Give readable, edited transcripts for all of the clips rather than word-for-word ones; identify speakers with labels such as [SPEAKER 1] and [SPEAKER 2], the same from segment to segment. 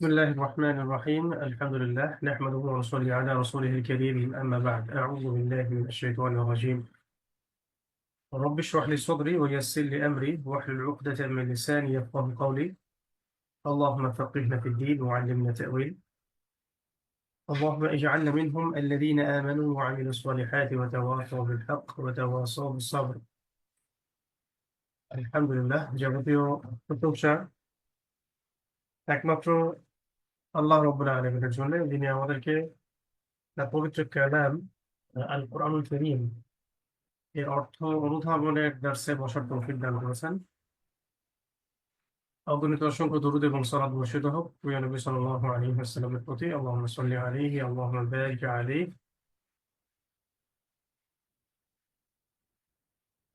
[SPEAKER 1] بسم الله الرحمن الرحيم الحمد لله نحمده ونصلي على رسوله الكريم أما بعد أعوذ بالله من الشيطان الرجيم رب اشرح لي صدري ويسر لي أمري واحلل عقدة من لساني يفقه قولي اللهم فقهنا في الدين وعلمنا تأويل اللهم اجعلنا منهم الذين آمنوا وعملوا الصالحات وتواصوا بالحق وتواصوا بالصبر الحمد لله যাবতীয় প্রশংসা একমাত্র আল্লাহ রাব্বুল আলামিনের জন্য যিনি আমাদেরকে তার পবিত্র কালাম আল কোরআনুল কারীম এর অর্থ অনুধাবনের দার্সে বসার তৌফিক দান করেছেন। অগণিত অসংখ্য দরুদ এবং সালাত বর্ষিত হোক প্রিয় নবী সাল্লাল্লাহু আলাইহি ওয়াসাল্লামের প্রতি। আল্লাহুম্মা সাল্লি আলাইহি আল্লাহুম্মা বারিক আলাইহি।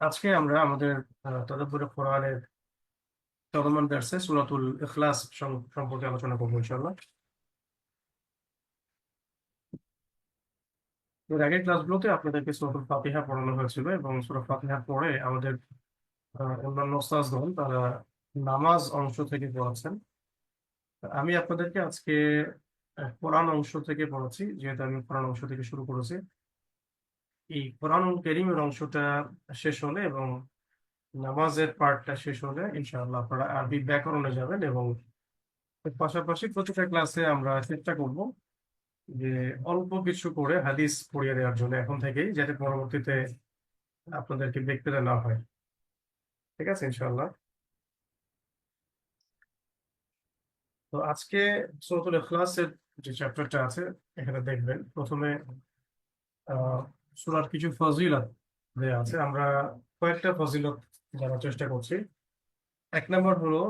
[SPEAKER 1] আজকে আমরা আমাদের তাদাব্বুরে কোরআনের চলমান দার্সে সূরাতুল ইখলাস সম্পর্কে আলোচনা করব ইনশাআল্লাহ। এর আগের ক্লাসগুলোতে আপনাদেরকে সূরাতুল ফাতিহা পড়ানো হয়েছিল এবং সূরা ফাতিহার পরে আমাদের অন্যান্য ওস্তাদগণ তারা নামাজ অংশ থেকে পড়াচ্ছেন। আমি আপনাদেরকে আজকে কোরআন অংশ থেকে পড়াচ্ছি, যেহেতু আমি কোরআন অংশ থেকে শুরু করেছি। এই কোরআনুল কারীমের অংশটা শেষ হলে এবং নামাজের পার্টটা শেষ হলে ইনশাআল্লাহ আপনারা আরবি ব্যাকরণে যাবেন এবং এর পাশাপাশি প্রতিটা ক্লাসে আমরা চেষ্টা করব যে অল্প কিছু করে হাদিস পড়িয়ে দেওয়ার জন্য এখন থেকেই, যাতে পরবর্তীতে আপনাদেরকে বেগ পেতে না হয়। ঠিক আছে ইনশাআল্লাহ। তো আজকে সূরাতুল ইখলাসের যে চ্যাপ্টারটা আছে এখানে দেখবেন প্রথমে আহ সূরার কিছু ফজিলত দেয়া আছে। আমরা কয়েকটা ফজিলত জানার চেষ্টা করছি। এক নম্বর হলো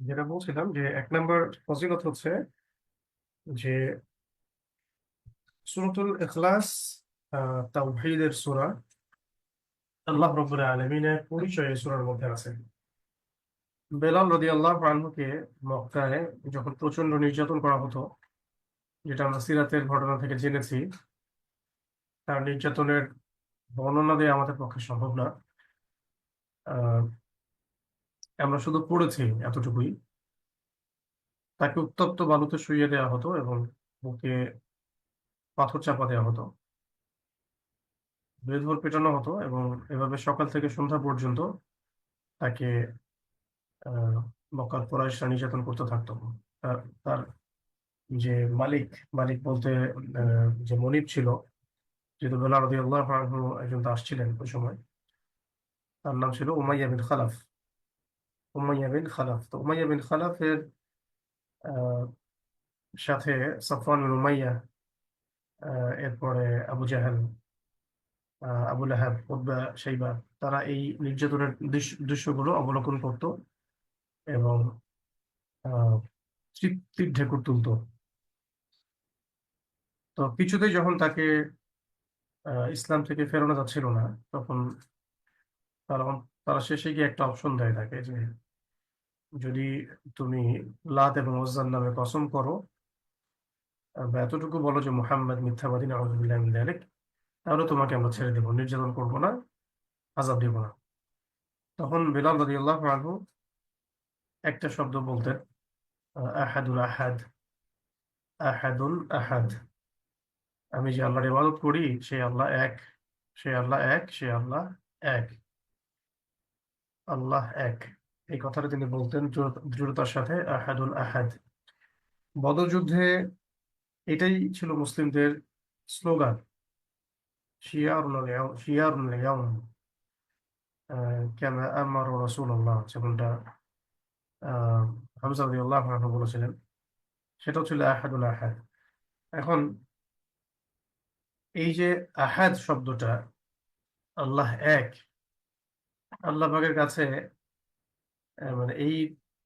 [SPEAKER 1] যেটা বলছিলাম যে এক নম্বর ফজিলত হচ্ছে যে সূরাতুল ইখলাস তাওহীদের সূরা। আল্লাহ রাব্বুল আলামিনের পরিচয় এই সূরার মধ্যে আছে। বেলাল রাদিয়াল্লাহু আনহুকে মক্কায় যখন প্রচন্ড নির্যাতন করা হতো, যেটা আমরা সিরাতের ঘটনা থেকে জেনেছি, তার নির্যাতনের বর্ণনা দেওয়া আমাদের পক্ষে সম্ভব না। আহ, আমরা শুধু পড়েছি এতটুকুই। তাকে উত্তপ্ত বালুতে শুইয়ে দেওয়া হতো এবং বুকে পাথর চাপা দেওয়া হতো, বেধড় পেটানো হতো এবং এভাবে সকাল থেকে সন্ধ্যা পর্যন্ত তাকে আহ মক্কার কুরাইশরা নির্যাতন করতে থাকতো। তার তার যে মালিক, মালিক বলতে যে মনিব ছিল, যেহেতু বেলাল রাদিয়াল্লাহু আনহু একজন দাস ছিলেন ওই সময়, তার নাম ছিল উমাইয়া বিন খালাফ। উমাইয়া বিন খালাফ, তো উমাইয়া বিন খালাফের আহ, সাথে সাফওয়ান বিন উমাইয়া, এরপরে আবু জাহেল, আবু লাহাব, উতবা, শাইবা, তারা এই নির্যাতনের দৃশ্যগুলো অবলোকন করত এবং আহ, তৃপ্তির ঢেকুর তুলতো। তো কিছুতেই যখন তাকে ইসলাম থেকে ফেরানো যাচ্ছিল না, তখন তারা তারা শেষে গিয়ে একটা অপশন দেয় তাকে যে যদি তুমি লাত এবং উজ্জার নামে কসম করো বা এতটুকু বলো যে মুহাম্মদ মিথ্যাবাদী, নাউযুবিল্লাহি মিন যালিক, তাহলে তোমাকে আমরা ছেড়ে দেবো, নির্যাতন করবো না, আযাব দিব না। তখন বিলাল রাদিয়াল্লাহু আনহু একটা শব্দ বলতেন, আহাদুল আহাদ, আহাদুল আহাদ। আমি যে আল্লাহর ইবাদত করি সে আল্লাহ এক, সে আল্লাহ এক, সে আল্লাহ এক, আল্লাহ এক। এই কথাটা তিনি বলতেন দৃঢ়তার সাথে, আহাদুল আহাদ। বদর যুদ্ধে এটাই ছিল মুসলিমদের স্লোগান, শিয়ারুল ইয়াউম, কামা আমারা রাসূলুল্লাহ, যেমনটা আহ, হামজা রাদিয়াল্লাহু আনহু বলেছিলেন। সেটাও ছিল আহাদুল আহাদ। এখন এই যে আহাদ শব্দটা, আল্লাহ এক, আল্লাহ পাকের কাছে মানে এই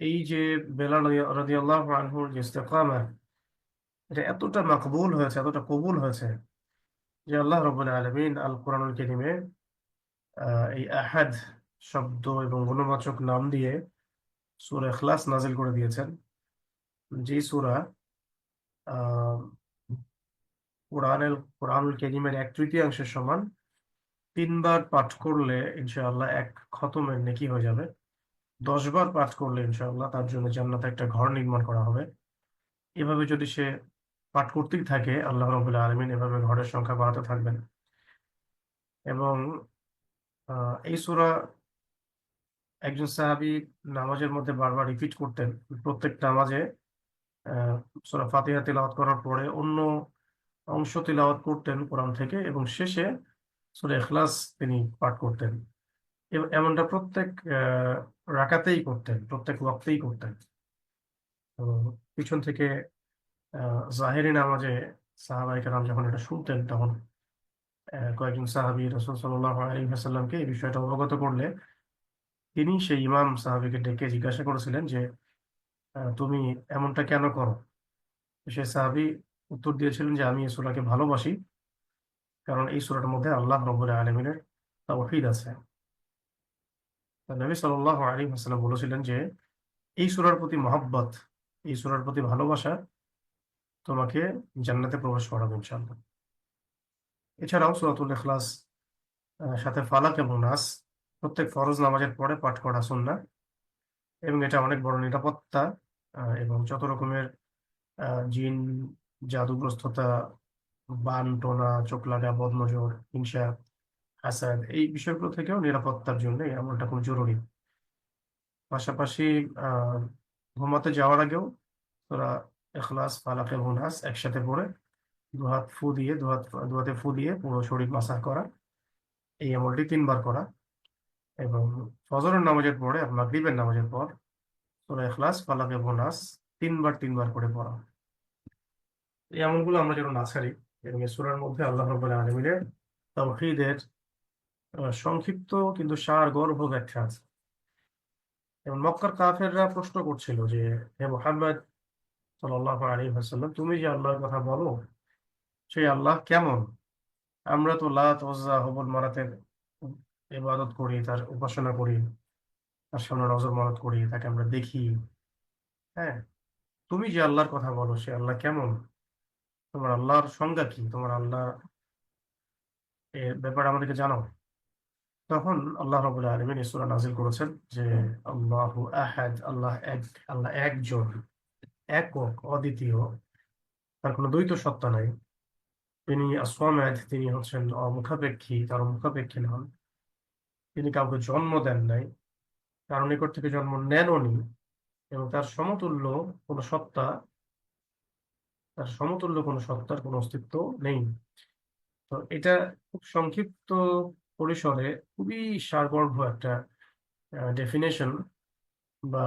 [SPEAKER 1] এই যে বেলাল রাদিয়াল্লাহু আনহুর যে ইস্তেকামা, এটা এতটা মাকবুল হয়েছে, এতটা কবুল হয়েছে যে আল্লাহ রাব্বুল আলামিন আল কোরআনুল কারীমে এই আহাদ শব্দ এবং গুণবাচক নাম দিয়ে সূরা ইখলাস নাজিল করে দিয়েছেন, যে সূরা আহ কোরআনুল কারীমের 1/3 সমান। 3 বার পাঠ করলে ইনশাআল্লাহ এক খতমের নেকি হয়ে যাবে। 10 বার পাঠ করলে ইনশাআল্লাহ তার জন্য জান্নাতে একটা ঘর নির্মাণ করা হবে। এভাবে যদি সে পাঠ করতেই থাকে, আল্লাহ রাব্বুল আলামিন এভাবে ঘরের সংখ্যা বাড়াতে থাকবেন। এবং এই সূরা একজন সাহাবী নামাজের মধ্যে বারবার রিপিট করতেন। প্রত্যেক নামাজে আহ সূরা ফাতিহা তিলাওয়াত করার পরে অন্য অংশ তিলাওয়াত করতেন কোরআন থেকে, এবং শেষে সূরা ইখলাস তিনি পাঠ করতেন। এমনটা প্রত্যেক রাকাতেই করতেন, প্রত্যেক ওয়াক্তেই করতেন। তো পিছন থেকে জাহেরি নামাজে সাহাবায়ে কেরাম যখন এটা শুনতেন, তখন কয়েকজন সাহাবী রাসূল সাল্লাল্লাহু আলাইহি ওয়াসাল্লামকে এই বিষয়টা অবগত করলে তিনি সেই ইমাম সাহাবীকে ডেকে জিজ্ঞাসা করেছিলেন যে তুমি এমনটা কেন করো? সে সাহাবী উত্তর দিয়েছিলেন যে আমি এই সূরাকে ভালোবাসি, কারণ এই সূরাটার মধ্যে আল্লাহ রাব্বুল আলামিনের তাওহীদ আছে। নবী সাল্লাল্লাহু আলাইহি ওয়াসাল্লাম বলেছিলেন যে এই সূরার প্রতি মহব্বত, এই সূরার প্রতি ভালোবাসা তোমাকে জান্নাতে প্রবেশ করাবে ইনশাআল্লাহ। এছাড়াও সূরাতুল ইখলাস সাথে ফালাক এবং নাস প্রত্যেক ফরজ নামাজের পরে পাঠ করা সুন্নাহ, এবং এটা অনেক বড় নিরাপত্তা। এবং যত রকমের জিন, জাদুগ্রস্ততা, বান টোনা, চোখ লাগা, বদনজর, হিংসা, হাসাদ, এই বিষয়গুলো থেকেও নিরাপত্তার জন্য এই আমলটা খুব জরুরি। পাশাপাশি আহ ঘুমাতে যাওয়ার আগেও সূরা ইখলাস, ফালাক এবং নাস একসাথে পড়ে দুহাত ফু দিয়ে দুহাতে ফু দিয়ে পুরো শরীর মাসাজ করা, এই আমলটি 3 বার করা। এবং ফজরের নামাজের পরে আর মাগরিবের নামাজের পর সূরা ইখলাস, ফালাক এবং নাস 3 বার করে পড়া। এই আমলগুলো আমরা যেন না ছাড়ি। এবং এই সূরার মধ্যে আল্লাহ রাব্বুল আলামিনের তাওহীদের সংক্ষিপ্ত কিন্তু সারগর্ভ ব্যাখ্যা আছে। এবং মক্কার কাফেররা প্রশ্ন করছিল যে, হে মুহাম্মদ সাল্লাল্লাহু আলাইহি ওয়াসাল্লাম, তুমি যে আল্লাহর কথা বলো, সেই আল্লাহ কেমন? আমরা তো লাত, উজ্জা, হুবল, মারাতের ইবাদত করি, তার উপাসনা করি, তার সামনে নজর মানত করি, তাকে আমরা দেখি। হ্যাঁ, তুমি যে আল্লাহর কথা বলো, সে আল্লাহ কেমন? তোমার আল্লাহর সংজ্ঞা কি? তোমার আল্লাহ এর ব্যাপারে আমাদেরকে জানাও। তখন আল্লাহ রাব্বুল আলামিন এই সূরা নাযিল করেছেন যে আল্লাহু আহাদ, আল্লাহ এক, আল্লাহ একজন, একক, অদ্বিতীয়, তার কোনো দ্বৈত সত্তা নাই। তিনি as-সামাদ, তিনি হচ্ছেন অমুখাপেক্ষী, কারো মুখাপেক্ষী নন। তিনি কাউকে জন্ম দেন নাই, কারো নিকট থেকে জন্ম নেনওনি। এবং কোনো সত্তা তার সমতুল্য কোনো সত্তার কোনো অস্তিত্ব নেই। তো এটা খুব সংক্ষিপ্ত পরিসরে খুবই সারগর্ভ একটা ডেফিনেশন, বা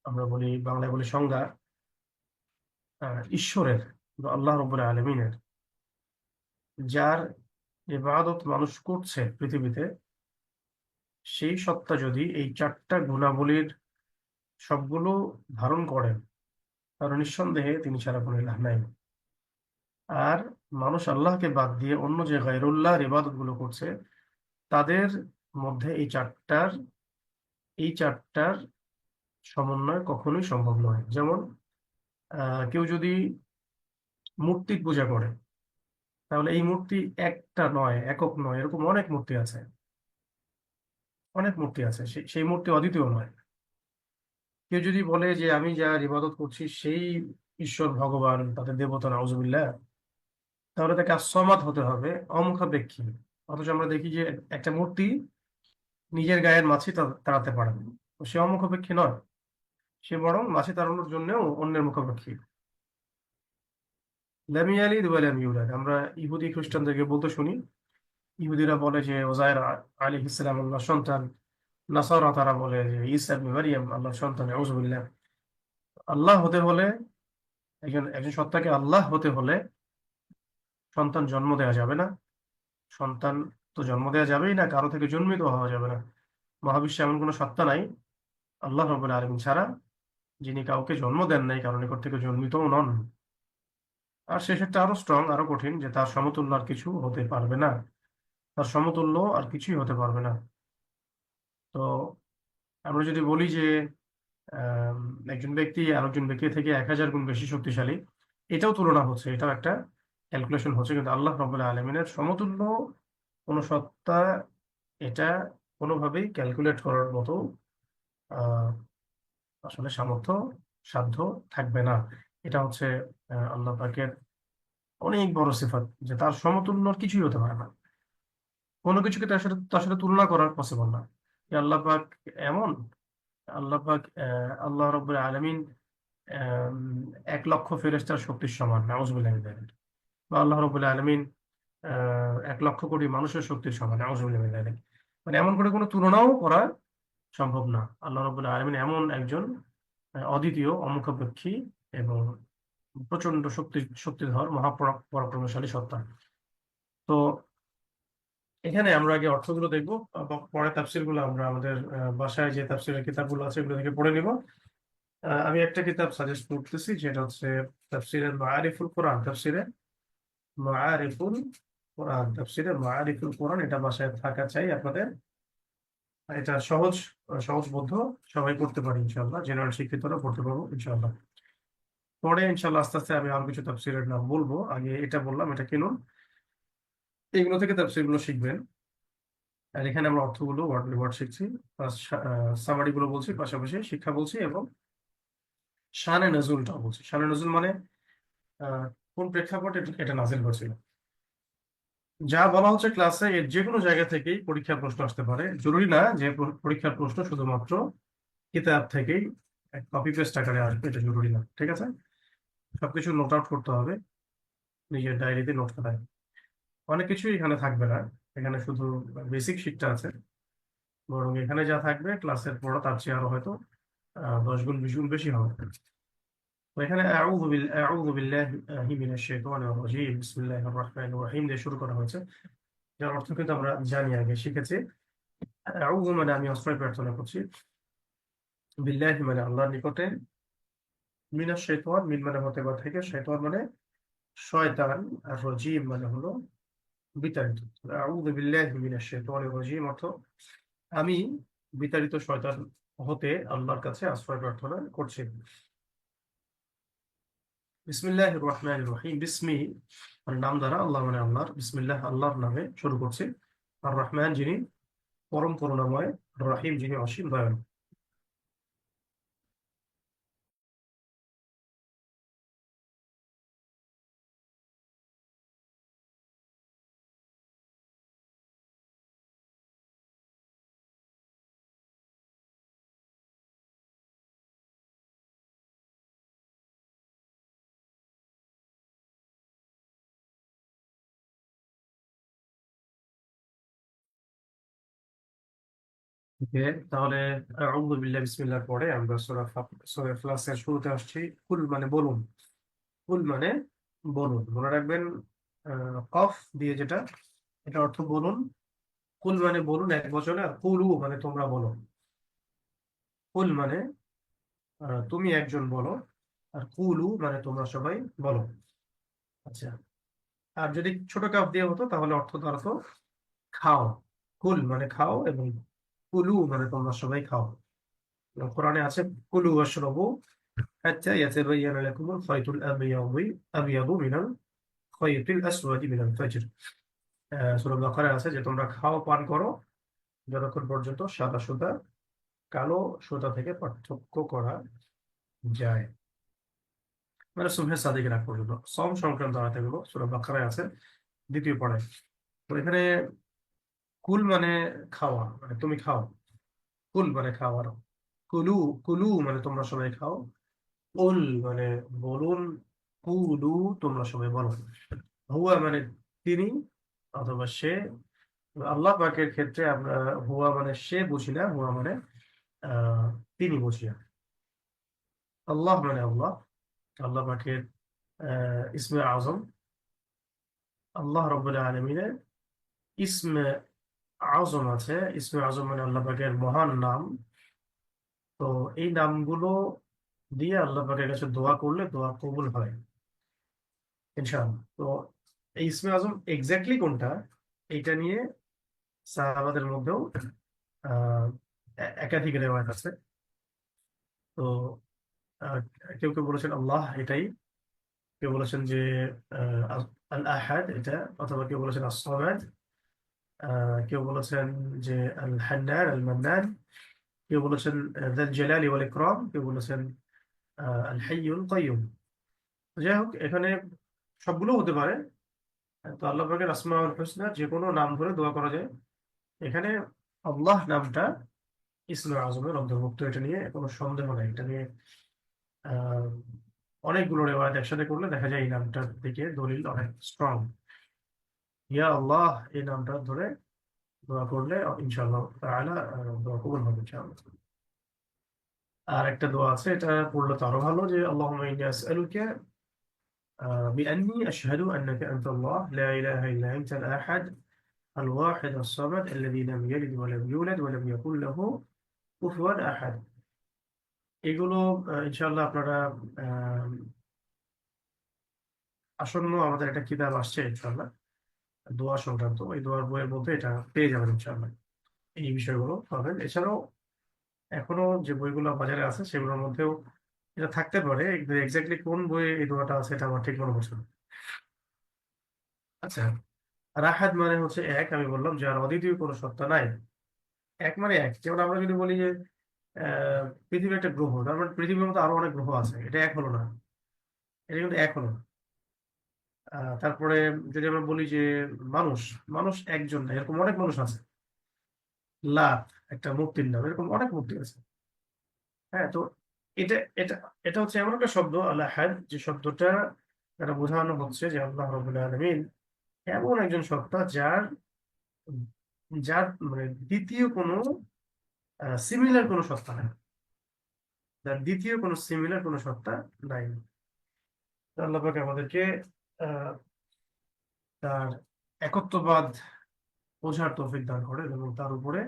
[SPEAKER 1] আমরা বলি, বাংলায় বলি সংজ্ঞা ঈশ্বরের বা আল্লাহ রাব্বুল আলামিনের, যার ইবাদত মানুষ করছে পৃথিবীতে। সেই সত্তা যদি এই 4টা গুণাবলীর সবগুলো ধারণ করেন, তাহলে নিঃসন্দেহে তিনি ছাড়া কোনো ইলাহ নাই। আর মানুষ আল্লাহকে বাদ দিয়ে অন্য যে গায়রুল্লাহর ইবাদত গুলো করছে, তাদের মধ্যে এই চারটার সমন্বয় কখনোই সম্ভব নয়। যেমন কেউ যদি মূর্তির পূজা করে, তাহলে এই মূর্তি একটা নয়, একক নয়, এরকম অনেক মূর্তি আছে, অনেক মূর্তি আছে, সেই মূর্তি অদ্বিতীয় নয়। কেউ যদি বলে যে আমি যার ইবাদত করছি সেই ঈশ্বর, ভগবান, তাদের দেবতা, নাউজুবিল্লাহ, তাহলে তাকে আসমাদ হতে হবে, অমুখাপেক্ষী। অথচ আমরা দেখি যে একটা মূর্তি নিজের গায়ের মাছি তাড়াতে পারে না, তো সে অমুখাপেক্ষী নয়, সে বরং মাছি তাড়ানোর জন্যও অন্যের মুখাপেক্ষী। লাম ইয়ালিদ ওয়া লাম ইউলাদ, আমরা ইহুদি খ্রিস্টানদেরকে বলতে শুনি। ইহুদিরা বলে যে ওজায়ের আলাইহিস সালাম আল্লাহর সন্তান। নাসারা তারা বলে যে ঈসা ইবনে মারইয়াম আল্লাহর সন্তান। নাউজুবিল্লাহ। আল্লাহ হতে হলে, একজন একজন সত্তাকে আল্লাহ হতে হলে সন্তান জন্ম দেওয়া যাবে না। সন্তান তো জন্ম দেওয়া যাবেই না, কারো থেকে জন্মিত হওয়া যাবে না। মহাবিশ্বে এমন কোনো সত্তা নাই আল্লাহ রাব্বুল আলামিন ছাড়া, যিনি কাউকে জন্ম দেন নাই, কারো নিকট থেকে জন্মিতও নন। আর সে ক্ষেত্রে আরো স্ট্রং, আরো কঠিন, যে তার সমতুল্য আর কিছু হতে পারবে না, তার সমতুল্য আর কিছুই হতে পারবে না। তো আমরা যদি বলি যে আহ, একজন ব্যক্তি আরেকজন ব্যক্তি থেকে 1000 গুণ বেশি শক্তিশালী, এটাও তুলনা হচ্ছে, এটাও একটা ক্যালকুলেশন হচ্ছে, কিন্তু আল্লাহ রাব্বুল আলামিনের সমতুল্য কোন সত্তা, এটা কোনোভাবেই ক্যালকুলেট করার মতো আহ আসলে সামর্থ্য, সাধ্য থাকবে না। এটা হচ্ছে আল্লাহ পাকের অনেক বড় সিফাত, যে তার সমতুল্য কিছুই হতে পারে না। কোনো কিছুকে তার সাথে তুলনা করার পসিবল না। যে আল্লাহ পাক এমন, আল্লাহ পাক আল্লাহ রাব্বুল আলামিন 1 লক্ষ ফেরেশতার শক্তির সমান, নাউযুবিল্লাহি মিন যালিক। বা আল্লাহ রাব্বুল আলামিন 1 লক্ষ কোটি মানুষের শক্তির সমান, নাউযুবিল্লাহি মিন যালিক। মানে এমন করে কোনো তুলনাও করা সম্ভব না। আল্লাহ রাব্বুল আলামিন এমন একজন অদ্বিতীয়, অমুখাপেক্ষী এবং প্রচন্ড শক্তিধর মহাপরাক্রমশালী সত্তা। তো এখানে আমরা আগে অর্থগুলো দেখবো, পরে তাফসিরগুলো আমরা আমাদের বাসায় যে তাফসিরের কিতাবগুলো আছে এগুলো থেকে পড়ে নিব। আমি একটা কিতাব সাজেস্ট করতেছি, যেটা হচ্ছে তাফসিরে মাআরিফুল কোরআন, তাফসিরে মাআরিফুল কোরআন। এটা বাসায় থাকা চাই আপনাদের। এটা সহজবোধ্য, সবাই পড়তে পারি ইনশাআল্লাহ, জেনারেল শিক্ষিতরা পড়তে পারবো ইনশাআল্লাহ। পরে ইনশাআল্লাহ আস্তে আস্তে আমি আরো কিছু তাফসিরের নাম বলবো, আগে এটা বললাম, এটা কিনুন, এগুলো থেকে তাফসিরগুলো শিখবেন। আর এখানে আমরা অর্থগুলো ওয়ার্ড বাই ওয়ার্ড শিখছি, সামারি গুলো বলছি, পাশাপাশি শিক্ষা বলছি, এবং শানে নজুলটাও বলছি। শানে নজুল মানে আহ, কোন প্রেক্ষাপটে এটা নাজিল হয়েছিল। যা বলা হচ্ছে ক্লাসে, এর যে কোনো জায়গা থেকেই পরীক্ষার প্রশ্ন আসতে পারে। জরুরি না যে পরীক্ষার প্রশ্ন শুধুমাত্র কিতাব থেকেই কপি পেস্ট আকারে আসবে, এটা জরুরি না, ঠিক আছে? সবকিছু নোট আউট করতে হবে নিজের ডায়েরিতে, নোট খাতায়। অনেক কিছুই এখানে থাকবে না, এখানে শুধু বেসিক শিটটা আছে। বরং এখানে যা থাকবে ক্লাসের পড়া তার চেয়ে আরো হয়তো 10 গুণ 20 গুণ বেশি হবে। তো এখানে আউযু বিল্লাহি মিনাশ শাইতানির রাজীম, বিসমিল্লাহির রহমানির রহিম দিয়ে শুরু করা হয়েছে, যার অর্থ কিন্তু আমরা জানি, আগে শিখেছি। আউযু মানে আমি আশ্রয় প্রার্থনা করছি, বিল্লাহি মানে আল্লাহর নিকটে, মিনাশ শাইতান, মিন মানে হতে বা থেকে, শাইতান মানে শয়তান, আর রাজীম মানে হলো বিতাড়িত। আউযু বিল্লাহি মিনাশ শাইতানির রাজীম অর্থ আমি বিতাড়িত শয়তান হতে আল্লাহর কাছে আশ্রয় প্রার্থনা করছি। বিসমিল্লাহির রহমানির রহিম, বিসমি মানে নাম দ্বারা, আল্লাহ মানে আল্লাহর, বিসমিল্লাহ আল্লাহর নামে শুরু করছি। আর রহমান যিনি পরম করুণাময়, রহিম যিনি অসীম দয়ালু। ওকে, তাহলে আউযু বিল্লাহি বিসমিল্লাহর পরে আমরা সূরা ইখলাসের শুরুতে আসছি। কুল মানে বলুন, কুল মানে বলুন, মনে রাখবেন। কফ দিয়ে যেটা, এটা অর্থ বলুন। কুল মানে বলুন এক বচনে, আর কুলু মানে তোমরা বলো। কুল মানে তুমি একজন বলো, আর কুলু মানে তোমরা সবাই বলো। আচ্ছা, আর যদি ছোট কাপ দিয়ে হতো তাহলে অর্থ দাঁড়াতো খাও। কুল মানে খাও, এবং কুলু মানে তোমরা সবাই খাও। এবং কোরআনে আছে কুলু ওয়াশরাবু হাত্তা ইয়াতাবায়ানা লাকুমুল খায়তুল আবিয়াদু মিনাল খায়তিল আসওয়াদি মিনাল ফাজর। সূরা বাকারায় আছে যে তোমরা খাও, পান করো, যতক্ষণ পর্যন্ত সাদা সুতা কালো সুতা থেকে পার্থক্য করা যায়। মানে সুবহে সাদিকের আগ পর্যন্ত সম সংক্রান্ত আয়াতগুলো সূরা বাকারায় আছে, দ্বিতীয় পড়ায়। তো এখানে কুল মানে খাওয়া, মানে তুমি খাও। কুল মানে খাওয়ার, কুলু, কুলু মানে তোমরা সবাই খাও, কুল মানে বলুন, কুলু তোমরা সবাই বলো। হুয়া মানে তিনি অথবা সে। আল্লাহ পাকের ক্ষেত্রে আমরা হুয়া মানে সে বুঝি না, হুয়া মানে আহ তিনি বুঝি। আল্লাহ মানে আল্লাহ, আল্লাহ পাকের ইসমে আজম, আল্লাহ রাব্বুল আলামিনের ইসমে আজম আছে। ইসমে আজম মানে আল্লাহ পাকের মহান নাম। তো এই নামগুলো দিয়ে আল্লাহ পাকের কাছে দোয়া করলে দোয়া কবুল হয় ইনশাআল্লাহ। তো এই ইসমে আজম এক্স্যাক্টলি কোনটা, এটা নিয়ে সাহাবাদের মধ্যেও আহ একাধিক রেওয়ায়ত আছে। তো আহ, কেউ কেউ বলেছেন আল্লাহ এটাই, কেউ বলেছেন যে আল আহাদ এটা, অথবা কেউ বলেছেন আস-সামাদ, কেউ বলেছেন যে আল হান্নান আল মান্নান, কেউ বলেছেন যাল জালালি ওয়াল ইকরাম, কেউ বলেছেন আল হাইয়ুল কাইয়ুম। যাই হোক, এখানে সবগুলো হতে পারে। তো আল্লাহ পাকের আসমাউল হুসনা যে কোনো নাম ধরে দোয়া করা যায়। এখানে আল্লাহ নামটা ইসমে আজমের অন্তর্ভুক্ত, এটা নিয়ে কোনো সন্দেহ নেই। এটা নিয়ে আহ অনেকগুলো রেওয়ায়াত একসাথে করলে দেখা যায় এই নামটার দিকে দলিল অনেক স্ট্রং। ইয়া আল্লাহ এই নামটা ধরে দোয়া করলে ইনশাআল্লাহ তাআলা দোয়া কবুল হবে ইনশাআল্লাহ। আর একটা দোয়া আছে, এটা পড়লে তো আরো ভালো, যে আল্লাহুম্মা ইন্নী আসআলুকা বিআন্নী আশহাদু আন্নাকা আনতাল্লাহ লা ইলাহা ইল্লা আনতাল আহাদ الواحد الصمد الذي لم يلد ولم يولد ولم يكن له কুফুয়ান আহাদ। এগুলো ইনশাআল্লাহ আপনারা আহ, আসন্ন আমাদের একটা কিতাব আসছে ইনশাআল্লাহ, দোয়া সংক্রান্ত, এই দোয়ার বইয়ের মধ্যে এটা পেয়ে যাবেন ইনশাআল্লাহ। এই বিষয়গুলো পাবেন। এছাড়াও এখনো যে বইগুলো বাজারে আছে সেগুলোর মধ্যেও এটা থাকতে পারে, কিন্তু এক্স্যাক্টলি কোন বইয়ে এই দোয়াটা আছে এটা আমার ঠিক মনে পড়ছে না। আচ্ছা, রাহাত মানে হচ্ছে এক, আমি বললাম যার অদ্বিতীয় কোনো সত্তা নাই। এক মানে এক, যেমন আমরা যদি বলি যে পৃথিবী একটা গ্রহ, তার মানে পৃথিবীর মতো আরো অনেক গ্রহ আছে, এটা এক হলো না, এটা কিন্তু এক হলো না। তারপরে যদি আমরা বলি যে মানুষ, মানুষ একজন না, এরকম অনেক মানুষ আছে। লাত একটা মূর্তির নাম, এরকম অনেক মূর্তি আছে। হ্যাঁ, তো এটা এটা এটা হচ্ছে এমন একটা শব্দ আল আহাদ, যে শব্দটা এটা বোঝানো হচ্ছে যে আল্লাহ রাব্বুল আলামিন এমন একজন সত্তা যার যার মানে দ্বিতীয় কোনো সিমিলার কোনো সত্তা নাই, যার দ্বিতীয় কোনো সিমিলার কোনো সত্তা নাই। তো আল্লাহ পাক আমাদেরকে আহ, তার একত্ববাদ বোঝার তৌফিক দান করেন এবং তার উপরে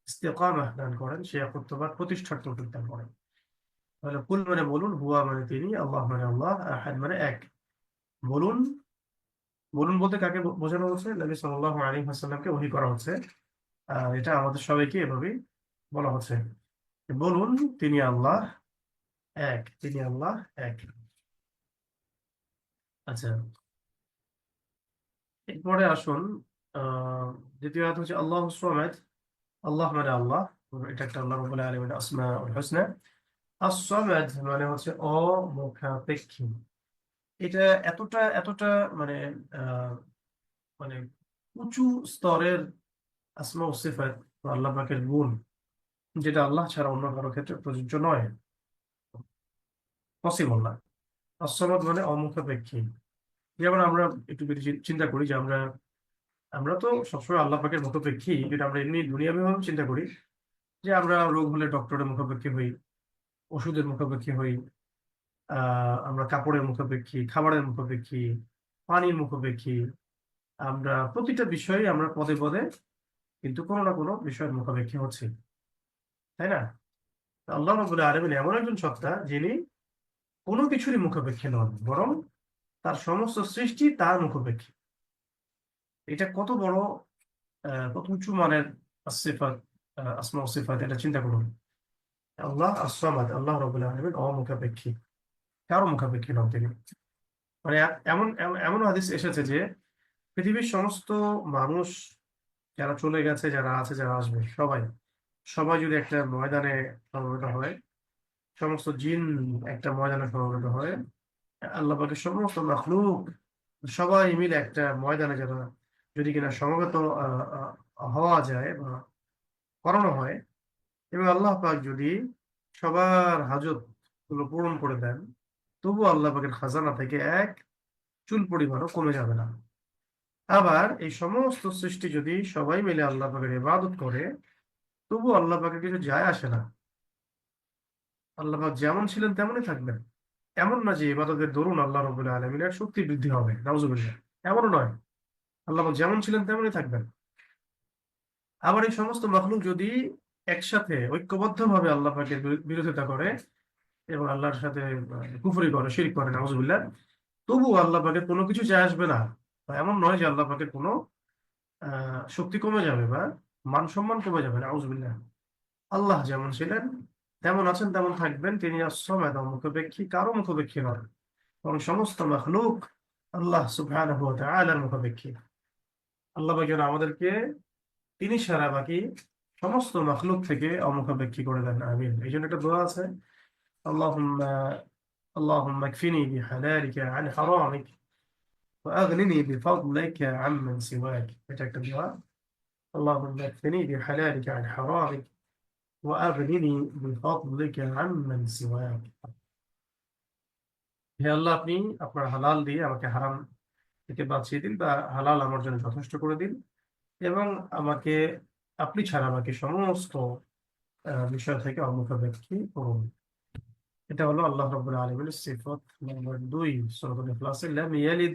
[SPEAKER 1] ইস্তেকামাহ দান করেন, সেই একত্ববাদ প্রতিষ্ঠার তৌফিক দান করেন। তাহলে কুল মানে বলুন, হুয়া মানে তিনি, আল্লাহ মানে আল্লাহ, আহাদ মানে এক। বলুন, বলুন বলতে কাকে বোঝানো হচ্ছে? নবী সাল্লাল্লাহু আলাইহি ওয়াসাল্লামকে ওহী করা হচ্ছে। আর এটা আমাদের সবাইকে এভাবেই বলা হচ্ছে, বলুন তিনি আল্লাহ এক, তিনি আল্লাহ এক। আচ্ছা, এরপরে আসুন আহ দ্বিতীয় আয়াত হচ্ছে আল্লাহ সামাদ। আল্লাহ মানে আল্লাহ, এটা একটা আল্লাহ রাব্বুল আলামিনের আসমাউল হুসনা। আস-সামাদ মানে হচ্ছে অমুখাপেক্ষী। এটা এতটা এতটা মানে আহ মানে উঁচু স্তরের আসমা ও সিফাত বা আল্লাহ পাকের গুণ, যেটা আল্লাহ ছাড়া অন্য কারো ক্ষেত্রে প্রযোজ্য নয়, পসিবল না। আস-সামাদ মানে অমুখাপেক্ষী। যেমন আমরা একটু যদি চিন্তা করি যে আমরা আমরা তো সবসময় আল্লাহ পাকের মুখাপেক্ষী, যেটা আমরা এমনি দুনিয়াবি ভাবে চিন্তা করি, যে আমরা রোগ হলে ডক্টরের মুখাপেক্ষী হই, ওষুধের মুখাপেক্ষী হই, আমরা কাপড়ের মুখাপেক্ষী, খাবারের মুখাপেক্ষী, পানির মুখাপেক্ষী। আমরা প্রতিটা বিষয়ে আমরা পদে পদে কিন্তু কোনো না কোনো বিষয়ের মুখাপেক্ষী হচ্ছে, তাই না? তো আল্লাহ রাব্বুল আলামিন এমন একজন সত্তা যিনি কোনো কিছুরই মুখাপেক্ষী নন, বরং তার সমস্ত সৃষ্টি তার মুখাপেক্ষী। এটা কত বড় কত উঁচু মানের সিফাত, আসমা ও সিফাত, এটা চিন্তা করুন। আল্লাহ আস-সামাদ, আল্লাহ রাব্বুল আলামিন অমুখাপেক্ষী, কারো মুখাপেক্ষী নন তিনি। মানে এমন এমন এমন হাদিস এসেছে যে পৃথিবীর সমস্ত মানুষ, যারা চলে গেছে, যারা আছে, যারা আসবে, সবাই সবাই যদি একটা ময়দানে সমবেত হয়, সমস্ত জিন একটা ময়দানে সমবেত হয়, আল্লাহ পাকের সমস্ত মাখলুক সবাই মিলে একটা ময়দানে যারা যদি কিনা সমবেত হওয়া যায় বা করানো হয়, এবং আল্লাহ পাক যদি সবার হাজত গুলো পূরণ করে দেন, তবু আল্লাহ পাকের খাজানা থেকে এক চুল পরিমাণও কমে যাবে না। আবার এই সমস্ত সৃষ্টি যদি সবাই মিলে আল্লাহ পাকের ইবাদত করে, তবু আল্লাহ পাকের কিছু যায় আসে না। আল্লাহ পাক যেমন ছিলেন তেমনই থাকবেন। এমন না যে ইবাদতের দরুন আল্লাহ রাব্বুল আলামিনের শক্তি বৃদ্ধি হবে, নাউজুবিল্লাহ, এমনও নয়। আল্লাহ পাক যেমন ছিলেন তেমনই থাকবেন। আবার এই সমস্ত মাখলুক যদি একসাথে ঐক্যবদ্ধ ভাবে আল্লাহ পাকের বিরোধিতা করে এবং আল্লাহর সাথে কুফরি করে, শিরক করে, নাউজুবিল্লাহ, তবু আল্লাহ পাকের কোনো কিছু যায় আসবে না। বা এমন নয় যে আল্লাহ পাকের কোনো শক্তি কমে যাবে বা মান সম্মান কমে যাবে, নাউজুবিল্লাহ। আল্লাহ যেমন ছিলেন তেমন আছেন তেমন থাকবেন, তিনি as-সামাদ, মুখাপেক্ষী, কারো মুখাপেক্ষী নন, এবং সমস্ত মাখলুক আল্লাহ সুবহানাহু ওয়া তাআলার মুখাপেক্ষী। আল্লাহ পাক যেন আমাদেরকে তিনি ছাড়া বাকি সমস্ত মাখলুক থেকে অমুখাপেক্ষী করে দেন, আমিন। এই জন্য একটা দোয়া আছে, আল্লাহুম্মা আল্লাহুম্মা কফিনি বিহালালিকা আন হারামিক ওয়া আগনিনি বিফাদলিকা আম্মান সিওয়াক। এটা একটা দোয়া, আল্লাহুম্মা কফিনি বিহালালিকা আন হারামিক ওয়া আগনিনি বিফাদলিকা আম্মান সিওয়াক। হে আল্লাহ, আপনি আপনার হালাল দিয়ে আমাকে হারাম থেকে বাঁচিয়ে দিন, বা হালাল আমার জন্য যথেষ্ট করে দিন, এবং আমাকে আপনি ছাড়া আমাকে সমস্ত বিষয় থেকে অমুখাপেক্ষী করুন। এটা হলো আল্লাহ রাব্বুল আলামিনের সিফত নম্বর 2 সূরাতুল ইখলাসে, লাম ইয়ালিদ,